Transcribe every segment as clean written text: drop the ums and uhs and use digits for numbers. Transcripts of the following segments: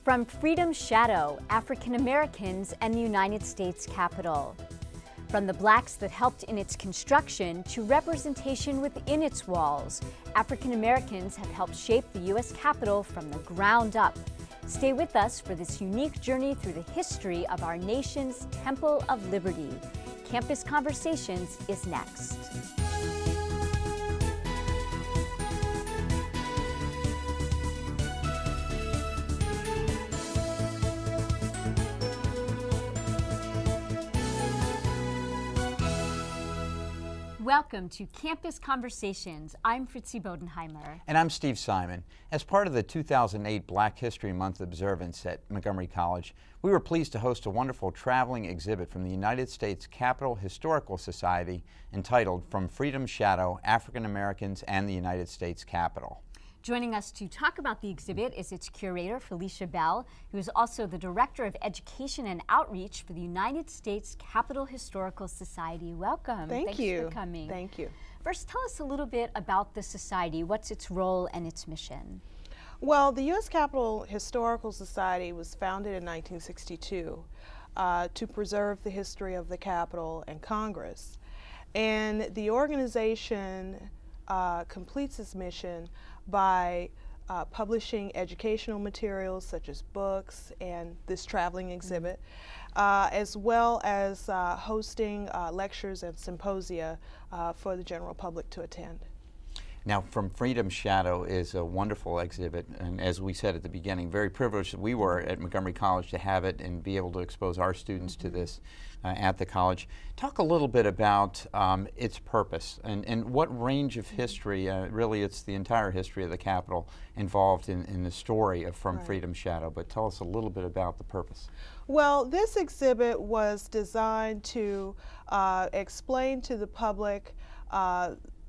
From Freedom's shadow, African Americans and the United States Capitol. From the blacks that helped in its construction to representation within its walls, African Americans have helped shape the U.S. Capitol from the ground up. Stay with us for this unique journey through the history of our nation's Temple of Liberty. Campus Conversations is next. Welcome to Campus Conversations. I'm Fritzi Bodenheimer. And I'm Steve Simon. As part of the 2008 Black History Month observance at Montgomery College, we were pleased to host a wonderful traveling exhibit from the United States Capitol Historical Society entitled From Freedom's Shadow, African Americans and the United States Capitol. Joining us to talk about the exhibit is its curator, Felicia Bell, who is also the Director of Education and Outreach for the United States Capitol Historical Society. Welcome. Thanks for coming. Thank you. First, tell us a little bit about the society. What's its role and its mission? Well, the U.S. Capitol Historical Society was founded in 1962 to preserve the history of the Capitol and Congress. And the organization completes its mission by publishing educational materials such as books and this traveling exhibit, as well as hosting lectures and symposia for the general public to attend. Now, From Freedom's Shadow is a wonderful exhibit, and as we said at the beginning, very privileged that we were at Montgomery College to have it and be able to expose our students to this at the college. Talk a little bit about its purpose and what range of history, really it's the entire history of the Capitol involved in the story of From Freedom's Shadow, but tell us a little bit about the purpose. Well, this exhibit was designed to explain to the public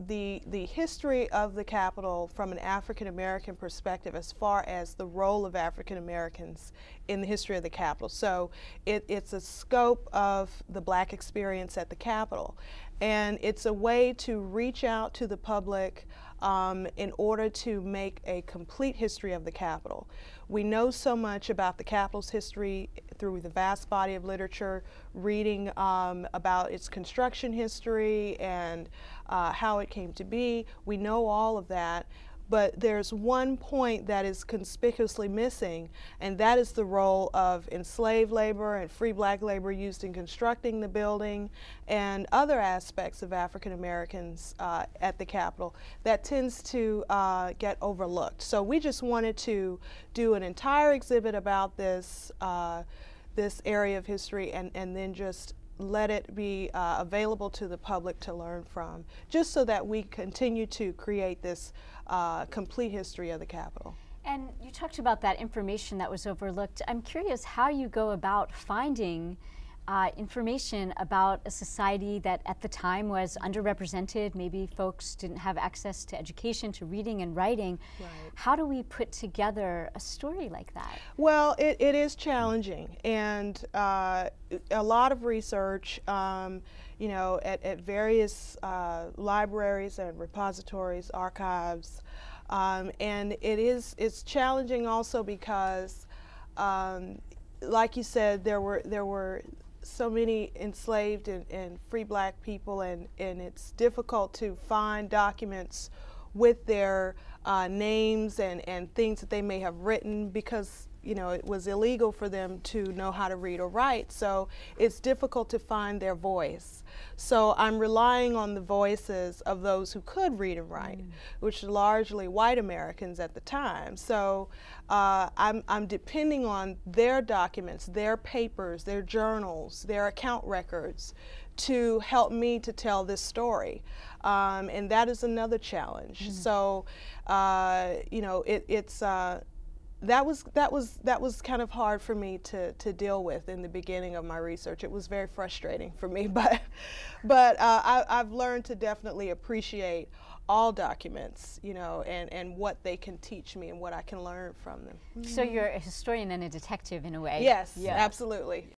the history of the Capitol from an African American perspective as far as the role of African Americans in the history of the Capitol. So it's a scope of the black experience at the Capitol, and it's a way to reach out to the public in order to make a complete history of the Capitol. We know so much about the Capitol's history through the vast body of literature, reading about its construction history and how it came to be. We know all of that, but there's one point that is conspicuously missing, and that is the role of enslaved labor and free black labor used in constructing the building and other aspects of African Americans at the Capitol that tends to get overlooked. So we just wanted to do an entire exhibit about this this area of history and then just let it be available to the public to learn from, just so that we continue to create this complete history of the Capitol. And you talked about that information that was overlooked. I'm curious how you go about finding information about a society that at the time was underrepresented. Maybe folks didn't have access to education, to reading and writing. Right. How do we put together a story like that? Well, it is challenging, and a lot of research, you know, at various libraries and repositories, archives, and it's challenging also because, like you said, there were so many enslaved and free black people, and it's difficult to find documents with their names and things that they may have written because, you know, it was illegal for them to know how to read or write. So it's difficult to find their voice. So I'm relying on the voices of those who could read and write, which are largely white Americans at the time. So I'm depending on their documents, their papers, their journals, their account records to help me to tell this story. And that is another challenge. So, you know, that was kind of hard for me to deal with in the beginning of my research. It was very frustrating for me, but I've learned to definitely appreciate all documents, you know, and what they can teach me and what I can learn from them. So you're a historian and a detective in a way. Yes, absolutely.